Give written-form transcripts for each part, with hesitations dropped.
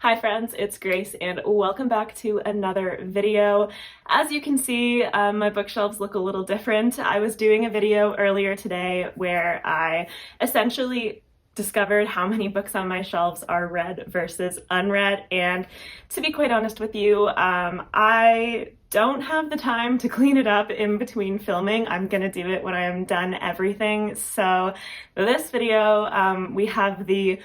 Hi friends, it's Grace and welcome back to another video. As you can see, my bookshelves look a little different. I was doing a video earlier today where I essentially discovered how many books on my shelves are read versus unread, and to be quite honest with you, I don't have the time to clean it up in between filming. I'm gonna do it when I'm done everything. So this video, we have the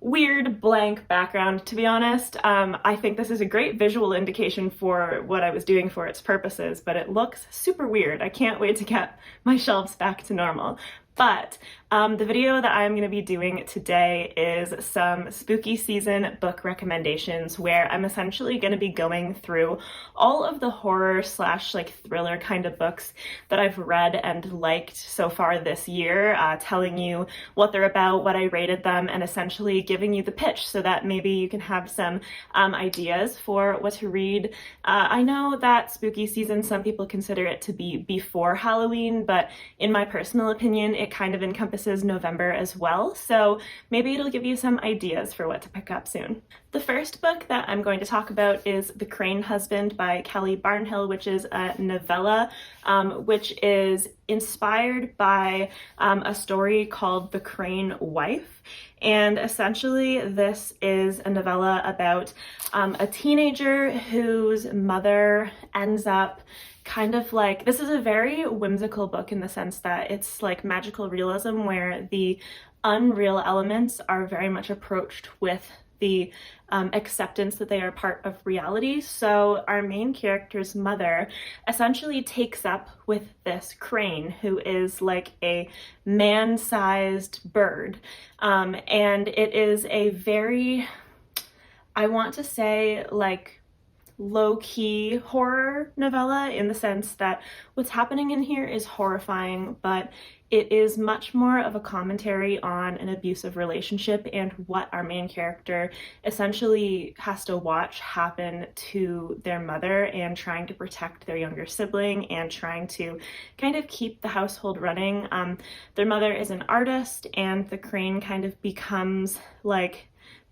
weird blank background, to be honest. I think this is a great visual indication for what I was doing for its purposes, but it looks super weird. I can't wait to get my shelves back to normal. But the video that I'm going to be doing today is some spooky season book recommendations, where I'm essentially going to be going through all of the horror slash like thriller kind of books that I've read and liked so far this year, telling you what they're about, what I rated them, and essentially giving you the pitch so that maybe you can have some ideas for what to read. I know that spooky season, some people consider it to be before Halloween, but in my personal opinion, it kind of encompasses November as well, so maybe it'll give you some ideas for what to pick up soon. The first book that I'm going to talk about is The Crane Husband by Kelly Barnhill, which is a novella which is inspired by a story called The Crane Wife. And essentially this is a novella about a teenager whose mother ends up kind of like, this is a very whimsical book in the sense that it's like magical realism where the unreal elements are very much approached with the acceptance that they are part of reality. So our main character's mother essentially takes up with this crane, who is like a man-sized bird. And it is a very, I want to say, like low-key horror novella, in the sense that what's happening in here is horrifying, but it is much more of a commentary on an abusive relationship and what our main character essentially has to watch happen to their mother, and trying to protect their younger sibling and trying to kind of keep the household running. Their mother is an artist, and the crane kind of becomes like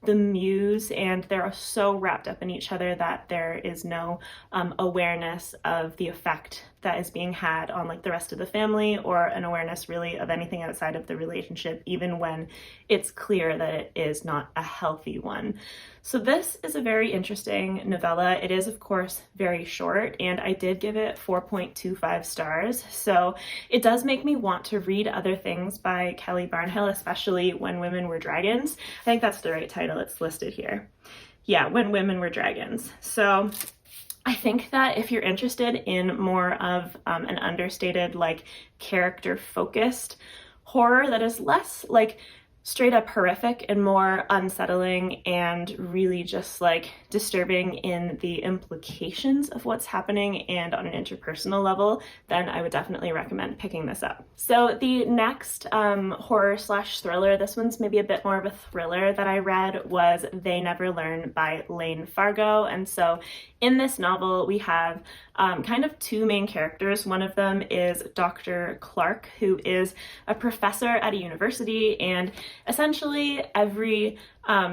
the muse, and they're so wrapped up in each other that there is no awareness of the effect that is being had on like the rest of the family, or an awareness really of anything outside of the relationship, even when it's clear that it is not a healthy one. So this is a very interesting novella. It is of course very short, and I did give it 4.25 stars. So it does make me want to read other things by Kelly Barnhill, especially When Women Were Dragons. I think that's the right title, it's listed here. Yeah, When Women Were Dragons. So I think that if you're interested in more of an understated, like character-focused horror that is less like straight up horrific and more unsettling and really just like disturbing in the implications of what's happening and on an interpersonal level, then I would definitely recommend picking this up. So the next horror slash thriller, this one's maybe a bit more of a thriller, that I read was They Never Learn by Lane Fargo. And so in this novel we have kind of two main characters. One of them is Dr. Clark, who is a professor at a university, and essentially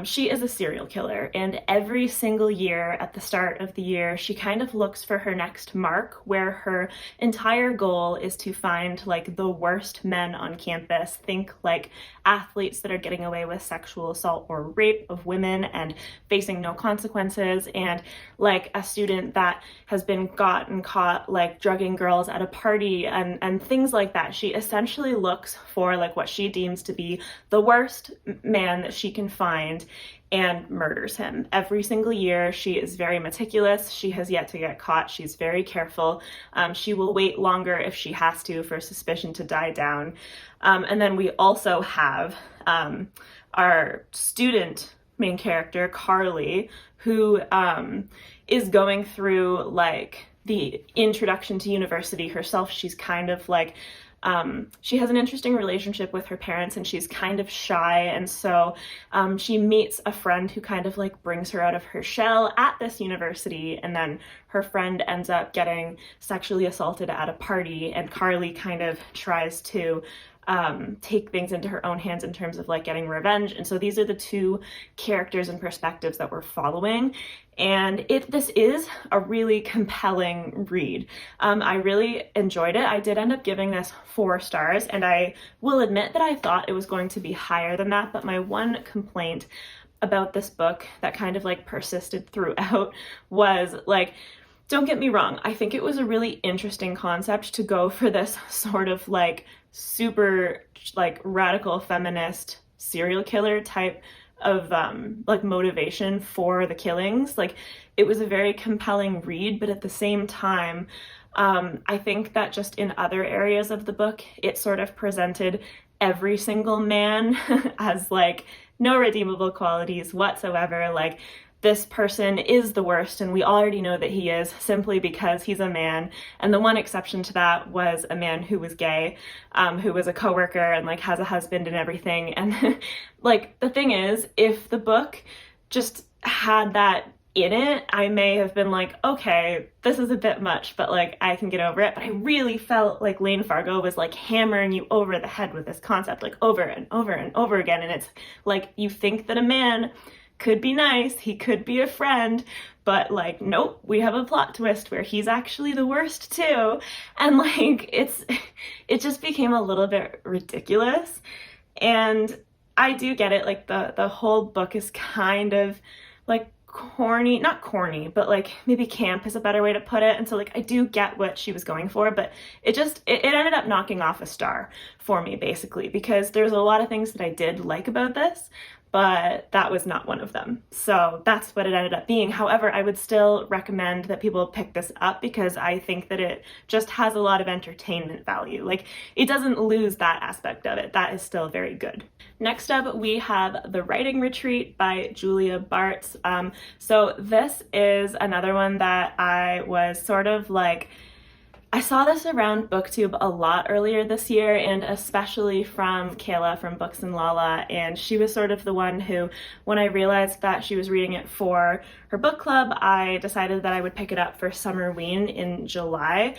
she is a serial killer, and every single year at the start of the year she kind of looks for her next mark, where her entire goal is to find like the worst men on campus. Think like athletes that are getting away with sexual assault or rape of women and facing no consequences, and like a student that has been gotten caught like drugging girls at a party and things like that. She essentially looks for like what she deems to be the worst man that she can find and murders him. Every single year she is very meticulous. She has yet to get caught. She's very careful. She will wait longer if she has to for suspicion to die down. And then we also have our student main character, Carly, who is going through like the introduction to university herself. She's kind of like she has an interesting relationship with her parents, and she's kind of shy, and so she meets a friend who kind of like brings her out of her shell at this university, and then her friend ends up getting sexually assaulted at a party, and Carly kind of tries to take things into her own hands in terms of like getting revenge. And so these are the two characters and perspectives that we're following. And this is a really compelling read. I really enjoyed it. I did end up giving this 4 stars, and I will admit that I thought it was going to be higher than that, but my one complaint about this book that kind of like persisted throughout was like, don't get me wrong, I think it was a really interesting concept to go for this sort of like super like radical feminist serial killer type of like motivation for the killings. Like, it was a very compelling read, but at the same time, I think that just in other areas of the book, it sort of presented every single man as like no redeemable qualities whatsoever. Like, this person is the worst, and we already know that he is simply because he's a man. And the one exception to that was a man who was gay, who was a coworker and like has a husband and everything. And like, the thing is, if the book just had that in it, I may have been like, okay, this is a bit much, but like I can get over it. But I really felt like Lane Fargo was like hammering you over the head with this concept like over and over and over again. And it's like, you think that a man could be nice, he could be a friend, but like, nope, we have a plot twist where he's actually the worst too. And like, it just became a little bit ridiculous. And I do get it, like the whole book is kind of like corny, not corny, but like maybe camp is a better way to put it. And so like, I do get what she was going for, but it ended up knocking off a star for me, basically, because there's a lot of things that I did like about this, but that was not one of them. So that's what it ended up being. However, I would still recommend that people pick this up because I think that it just has a lot of entertainment value. Like, it doesn't lose that aspect of it. That is still very good. Next up, we have The Writing Retreat by Julia Bartz. So this is another one that I was sort of like, I saw this around BookTube a lot earlier this year, and especially from Kayla from Books and Lala, and she was sort of the one who, when I realized that she was reading it for her book club, I decided that I would pick it up for Summerween in July,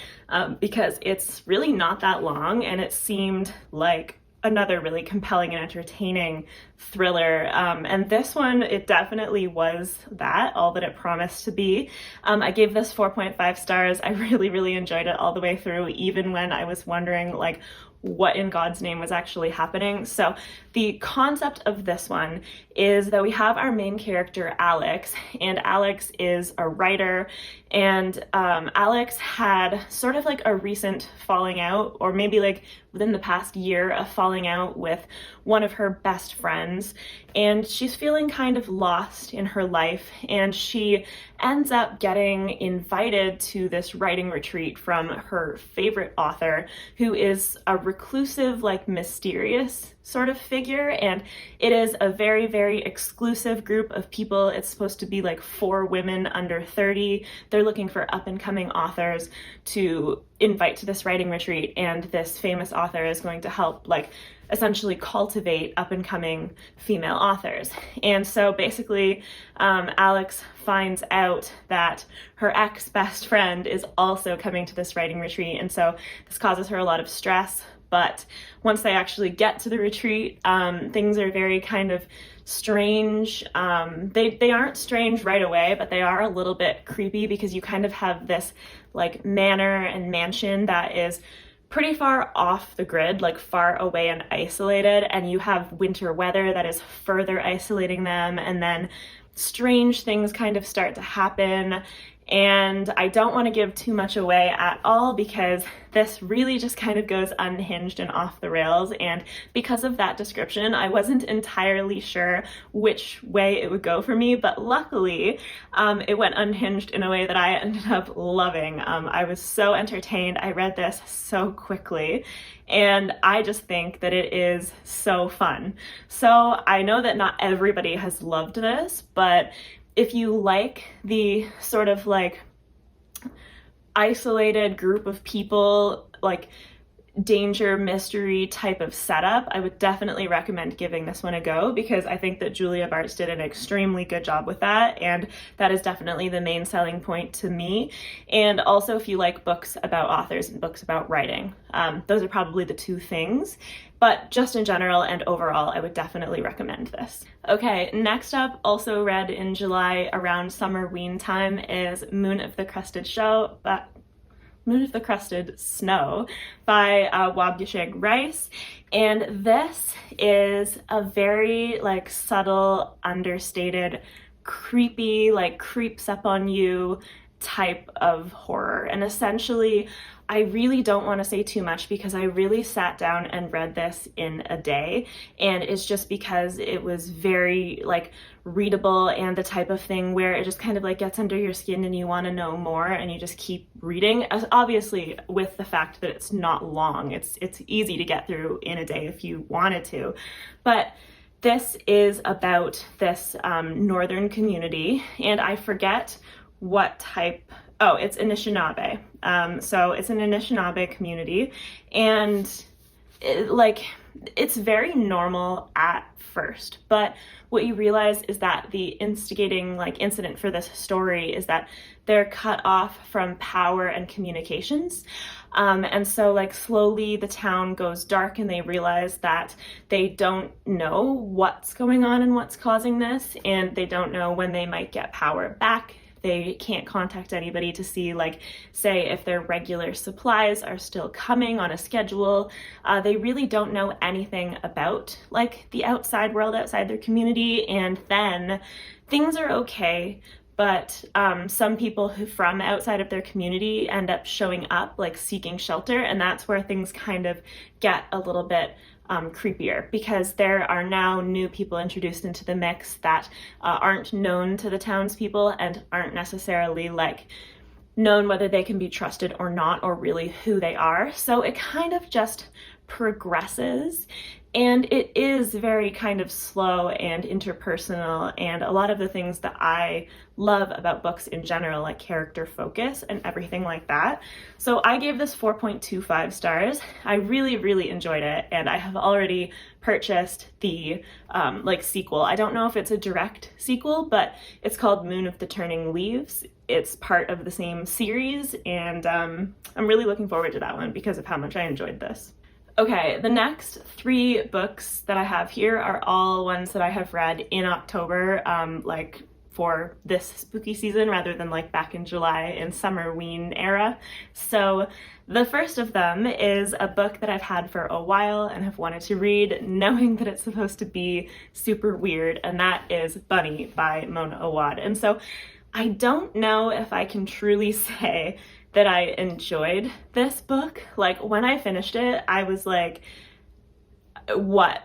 because it's really not that long, and it seemed like another really compelling and entertaining thriller. And this one, it definitely was that, all that it promised to be. I gave this 4.5 stars. I really, really enjoyed it all the way through, even when I was wondering like what in God's name was actually happening. So the concept of this one is that we have our main character, Alex, and Alex is a writer, and Alex had sort of like a recent falling out, or maybe like within the past year, a falling out with one of her best friends, and she's feeling kind of lost in her life, and she ends up getting invited to this writing retreat from her favorite author, who is a reclusive, like mysterious sort of figure, and it is a very, very exclusive group of people. It's supposed to be like 4 women under 30. They're looking for up-and-coming authors to invite to this writing retreat, and this famous author is going to help like essentially cultivate up-and-coming female authors. And so basically, Alex finds out that her ex-best friend is also coming to this writing retreat, and so this causes her a lot of stress. But once they actually get to the retreat, things are very kind of strange. They aren't strange right away, but they are a little bit creepy, because you kind of have this like manor and mansion that is pretty far off the grid, like far away and isolated, and you have winter weather that is further isolating them, and then strange things kind of start to happen. And I don't want to give too much away at all, because this really just kind of goes unhinged and off the rails, and because of that description, I wasn't entirely sure which way it would go for me, but luckily it went unhinged in a way that I ended up loving. I was so entertained. I read this so quickly, and I just think that it is so fun. So I know that not everybody has loved this, but if you like the sort of like isolated group of people, like danger mystery type of setup, I would definitely recommend giving this one a go, because I think that Julia Bartz did an extremely good job with that, and that is definitely the main selling point to me. And also, if you like books about authors and books about writing, those are probably the two things. But just in general and overall, I would definitely recommend this. Okay, next up, also read in July around summer-ween time, is Moon of the Crusted Snow by Wabyeshig Rice. And this is a very like subtle, understated, creepy, like creeps up on you type of horror. And essentially, I really don't want to say too much because I really sat down and read this in a day, and it's just because it was very like readable and the type of thing where it just kind of like gets under your skin and you want to know more and you just keep reading. As obviously with the fact that it's not long, it's easy to get through in a day if you wanted to. But this is about this northern community, and I forget what type. Oh, it's Anishinaabe. So it's an Anishinaabe community, and it's very normal at first, but what you realize is that the instigating like incident for this story is that they're cut off from power and communications. And so like slowly the town goes dark and they realize that they don't know what's going on and what's causing this, and they don't know when they might get power back. They can't contact anybody to see, like, say, if their regular supplies are still coming on a schedule. They really don't know anything about, like, the outside world, outside their community, and then things are okay, but some people who from outside of their community end up showing up, like, seeking shelter, and that's where things kind of get a little bit creepier, because there are now new people introduced into the mix that aren't known to the townspeople and aren't necessarily like known whether they can be trusted or not, or really who they are. So it kind of just progresses, and it is very kind of slow and interpersonal, and a lot of the things that I love about books in general, like character focus and everything like that. So I gave this 4.25 stars. I really, really enjoyed it, and I have already purchased the like sequel. I don't know if it's a direct sequel, but it's called Moon of the Turning Leaves. It's part of the same series, and I'm really looking forward to that one because of how much I enjoyed this. Okay, the next 3 books that I have here are all ones that I have read in October, like for this spooky season rather than like back in July in summer-ween era. So the first of them is a book that I've had for a while and have wanted to read, knowing that it's supposed to be super weird, and that is Bunny by Mona Awad. And so I don't know if I can truly say that I enjoyed this book. Like, when I finished it, I was like, what?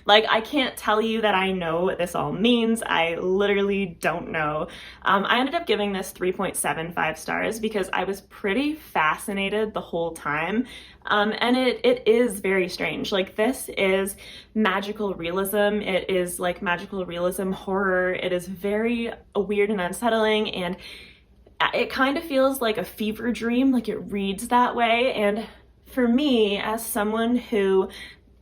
Like, I can't tell you that I know what this all means. I literally don't know. I ended up giving this 3.75 stars because I was pretty fascinated the whole time. And it is very strange. Like, this is magical realism. It is like magical realism horror. It is very weird and unsettling, and it kind of feels like a fever dream, like it reads that way. And for me, as someone who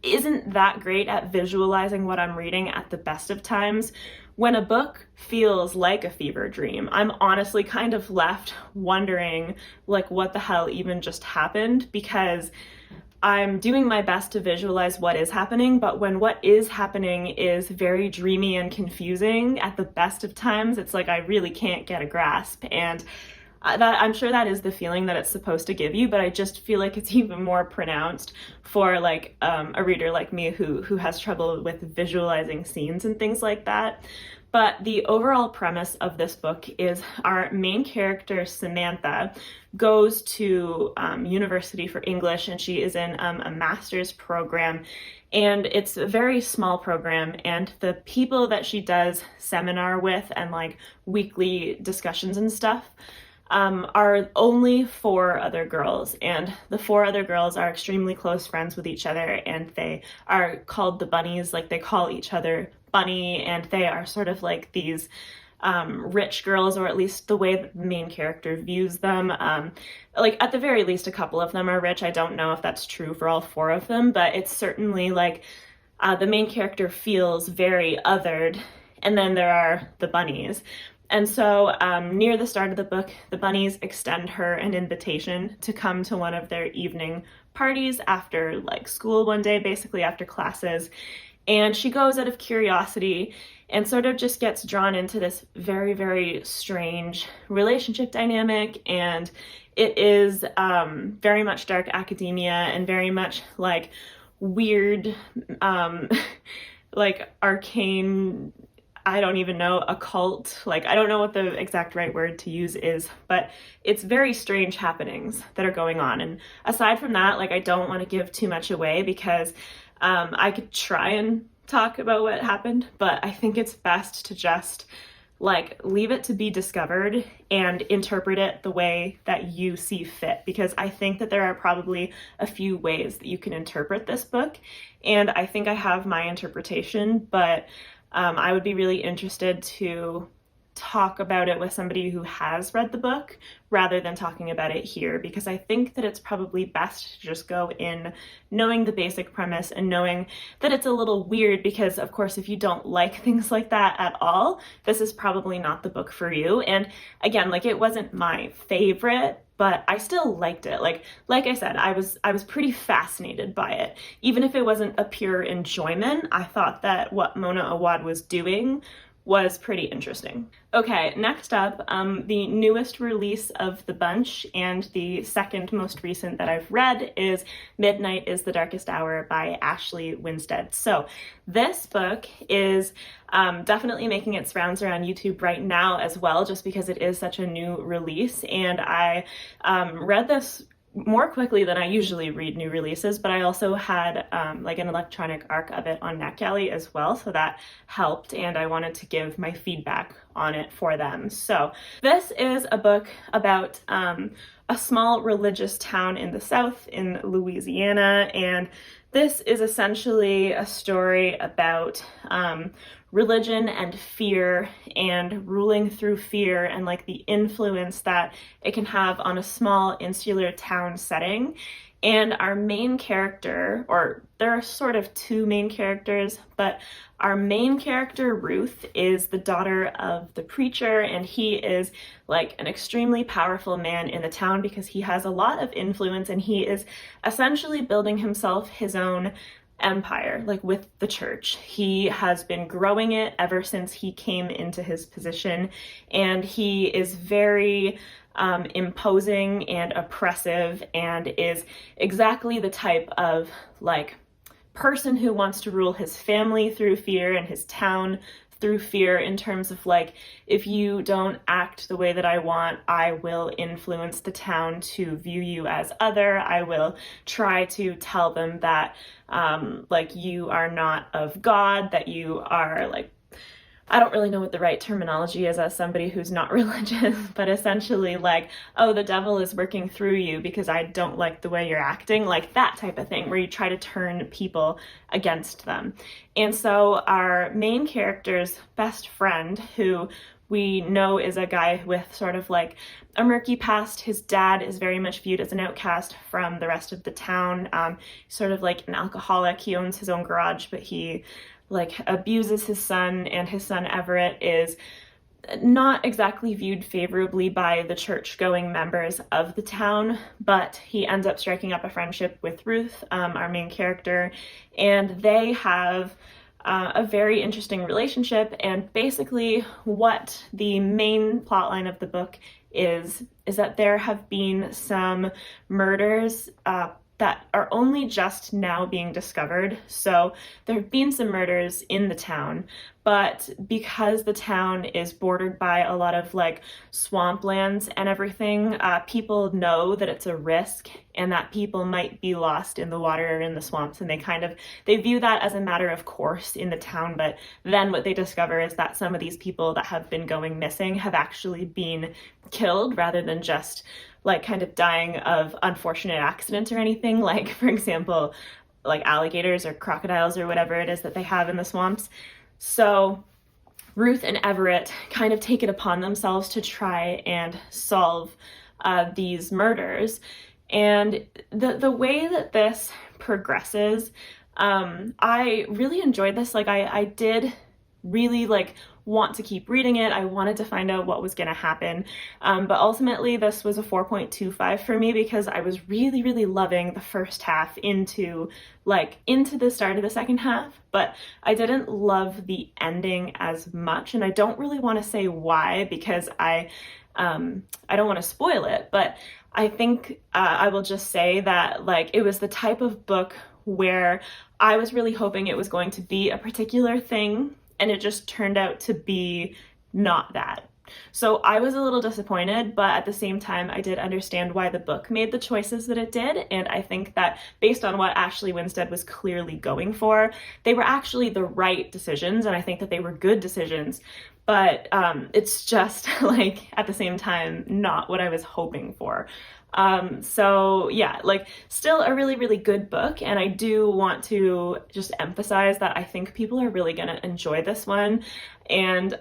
isn't that great at visualizing what I'm reading at the best of times, when a book feels like a fever dream, I'm honestly kind of left wondering, like, what the hell even just happened, because I'm doing my best to visualize what is happening, but when what is happening is very dreamy and confusing at the best of times, it's like I really can't get a grasp. And that, I'm sure that is the feeling that it's supposed to give you, but I just feel like it's even more pronounced for like a reader like me who has trouble with visualizing scenes and things like that. But the overall premise of this book is our main character, Samantha, goes to university for English, and she is in a master's program, and it's a very small program, and the people that she does seminar with and like weekly discussions and stuff are only 4 other girls, and the 4 other girls are extremely close friends with each other, and they are called the Bunnies. Like, they call each other Bunny, and they are sort of like these rich girls, or at least the way that the main character views them. Like at the very least, a couple of them are rich. I don't know if that's true for all 4 of them, but it's certainly like the main character feels very othered. And then there are the bunnies. And so near the start of the book, the bunnies extend her an invitation to come to one of their evening parties after like school one day, basically after classes. And she goes out of curiosity and sort of just gets drawn into this very, very strange relationship dynamic. And it is very much dark academia and very much like weird, like arcane, I don't even know, occult, like I don't know what the exact right word to use is, but it's very strange happenings that are going on. And aside from that, like I don't want to give too much away because I could try and talk about what happened, but I think it's best to just like leave it to be discovered and interpret it the way that you see fit, because I think that there are probably a few ways that you can interpret this book, and I think I have my interpretation, but I would be really interested to talk about it with somebody who has read the book rather than talking about it here, because I think that it's probably best to just go in knowing the basic premise and knowing that it's a little weird, because of course if you don't like things like that at all, this is probably not the book for you. And again, like it wasn't my favorite, but I still liked it. Like I said, I was pretty fascinated by it. Even if it wasn't a pure enjoyment, I thought that what Mona Awad was doing was pretty interesting. Okay, next up, the newest release of the bunch and the second most recent that I've read is Midnight is the Darkest Hour by Ashley Winstead. So this book is definitely making its rounds around YouTube right now as well, just because it is such a new release. And I read this more quickly than I usually read new releases, but I also had like an electronic arc of it on NetGalley as well, so that helped, and I wanted to give my feedback on it for them. So this is a book about a small religious town in the South in Louisiana, and this is essentially a story about religion and fear and ruling through fear and like the influence that it can have on a small insular town setting. And our main character, or there are sort of 2 main characters, but our main character, Ruth, is the daughter of the preacher, and he is like an extremely powerful man in the town because he has a lot of influence, and he is essentially building himself his own empire, like with the church. He has been growing it ever since he came into his position, and he is very imposing and oppressive, and is exactly the type of like person who wants to rule his family through fear and his town through fear, in terms of like, if you don't act the way that I want, I will influence the town to view you as other. I will try to tell them that like you are not of God, that you are like, I don't really know what the right terminology is as somebody who's not religious, but essentially like, oh, the devil is working through you because I don't like the way you're acting, like that type of thing, where you try to turn people against them. And so our main character's best friend, who we know is a guy with sort of like a murky past. His dad is very much viewed as an outcast from the rest of the town, sort of like an alcoholic. He owns his own garage, but he like abuses his son, and his son Everett is not exactly viewed favorably by the church-going members of the town, but he ends up striking up a friendship with Ruth, our main character, and they have a very interesting relationship. And basically what the main plotline of the book is that there have been some murders that are only just now being discovered. So there have been some murders in the town, but because the town is bordered by a lot of like swamplands and everything, people know that it's a risk and that people might be lost in the water or in the swamps, and they view that as a matter of course in the town. But then what they discover is that some of these people that have been going missing have actually been killed, rather than just like kind of dying of unfortunate accidents or anything, like for example like alligators or crocodiles or whatever it is that they have in the swamps. So Ruth and Everett kind of take it upon themselves to try and solve these murders. And the way that this progresses, I really enjoyed this. Like I did really like want to keep reading it. I wanted to find out what was going to happen. But ultimately this was a 4.25 for me because I was really, really loving the first half into the start of the second half, but I didn't love the ending as much. And I don't really want to say why because I don't want to spoil it, but I think I will just say that like it was the type of book where I was really hoping it was going to be a particular thing, and it just turned out to be not that. So I was a little disappointed, but at the same time, I did understand why the book made the choices that it did. And I think that based on what Ashley Winstead was clearly going for, they were actually the right decisions. And I think that they were good decisions, but it's just like at the same time, not what I was hoping for. So yeah, like still a really, really good book. And I do want to just emphasize that I think people are really going to enjoy this one. And,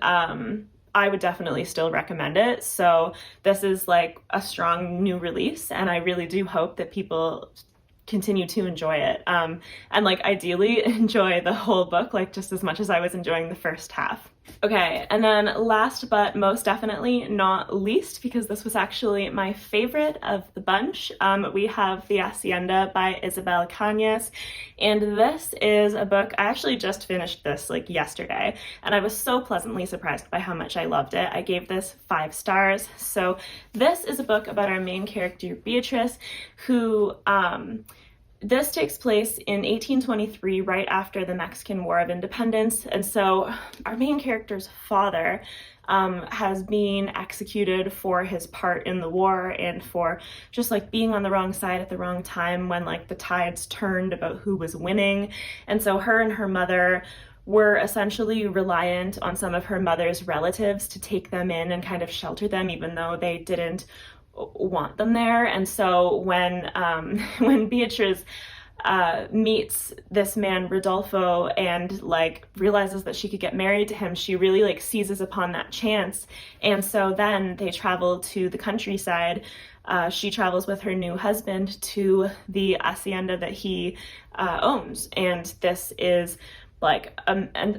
I would definitely still recommend it. So this is like a strong new release, and I really do hope that people continue to enjoy it. And like ideally enjoy the whole book, like just as much as I was enjoying the first half. Okay, and then last but most definitely not least, because this was actually my favorite of the bunch, we have The Asenda by Isabel Cañas. And this is a book, I actually just finished this like yesterday, and I was so pleasantly surprised by how much I loved it. I gave this 5 stars. So this is a book about our main character, Beatrice, who, this takes place in 1823, right after the Mexican War of Independence. And so our main character's father has been executed for his part in the war and for just like being on the wrong side at the wrong time when like the tides turned about who was winning. And so her and her mother were essentially reliant on some of her mother's relatives to take them in and kind of shelter them, even though they didn't want them there. And so when Beatrice meets this man Rodolfo and like realizes that she could get married to him, she really like seizes upon that chance. And so then they travel to the countryside. She travels with her new husband to the hacienda that he owns, and this is like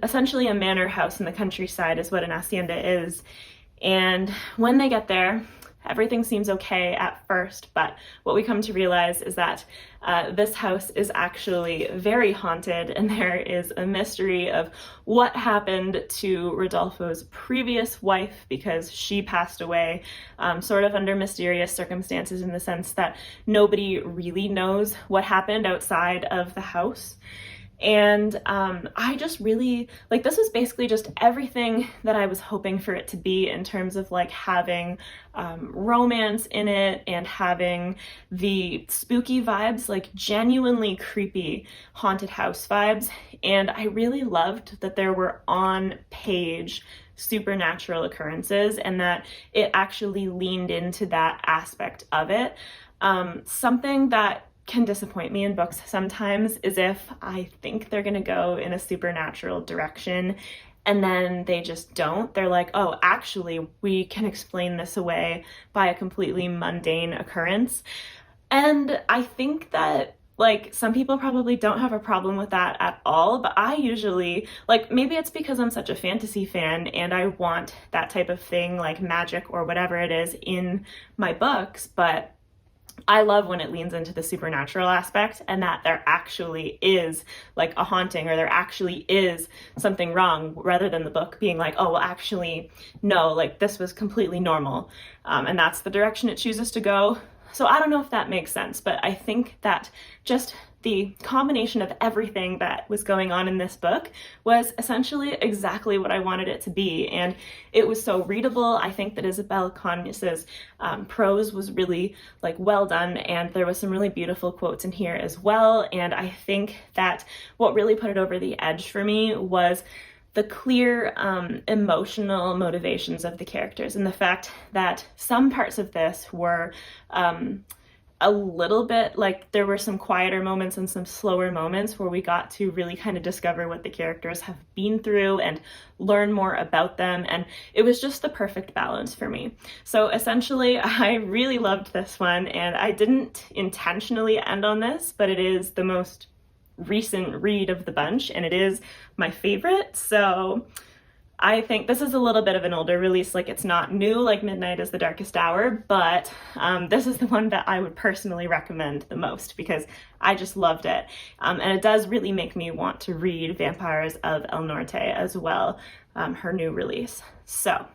essentially a manor house in the countryside is what an hacienda is. And when they get there, everything seems okay at first, but what we come to realize is that this house is actually very haunted, and there is a mystery of what happened to Rodolfo's previous wife, because she passed away sort of under mysterious circumstances, in the sense that nobody really knows what happened outside of the house. And I just really, like, this was basically just everything that I was hoping for it to be in terms of like having romance in it and having the spooky vibes, like genuinely creepy haunted house vibes. And I really loved that there were on-page supernatural occurrences and that it actually leaned into that aspect of it. Something that can disappoint me in books sometimes is if I think they're gonna go in a supernatural direction and then they just don't. They're like, oh, actually, we can explain this away by a completely mundane occurrence. And I think that like some people probably don't have a problem with that at all, but I usually, like, maybe it's because I'm such a fantasy fan and I want that type of thing, like magic or whatever it is, in my books, but I love when it leans into the supernatural aspect and that there actually is like a haunting or there actually is something wrong, rather than the book being like, oh, well, actually, no, like this was completely normal. And that's the direction it chooses to go. So I don't know if that makes sense, but I think that just the combination of everything that was going on in this book was essentially exactly what I wanted it to be. And it was so readable. I think that Isabel Cañas's prose was really like well done, and there was some really beautiful quotes in here as well. And I think that what really put it over the edge for me was the clear emotional motivations of the characters, and the fact that some parts of this were a little bit, like there were some quieter moments and some slower moments where we got to really kind of discover what the characters have been through and learn more about them, and it was just the perfect balance for me. So essentially, I really loved this one, and I didn't intentionally end on this, but it is the most recent read of the bunch, and it is my favorite. So I think this is a little bit of an older release, like it's not new like Midnight is the Darkest Hour, but this is the one that I would personally recommend the most because I just loved it. And it does really make me want to read Vampires of El Norte as well, her new release. So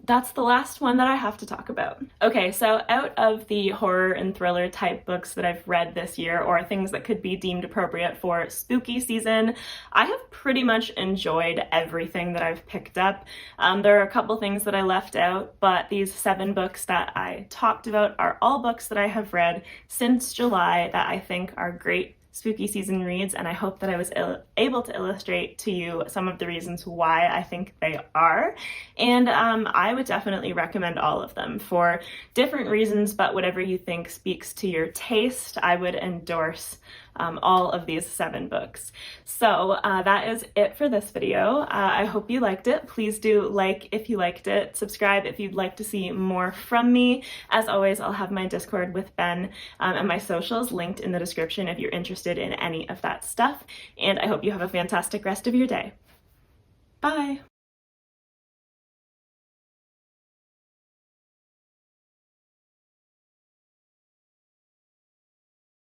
that's the last one that I have to talk about. Okay, so out of the horror and thriller type books that I've read this year, or things that could be deemed appropriate for spooky season, I have pretty much enjoyed everything that I've picked up. There are a couple things that I left out, but these 7 books that I talked about are all books that I have read since July that I think are great spooky season reads, and I hope that I was able to illustrate to you some of the reasons why I think they are. And I would definitely recommend all of them for different reasons, but whatever you think speaks to your taste, I would endorse all of these 7 books. So that is it for this video. I hope you liked it. Please do like if you liked it, subscribe if you'd like to see more from me. As always, I'll have my Discord with Ben and my socials linked in the description if you're interested in any of that stuff. And I hope you have a fantastic rest of your day. Bye!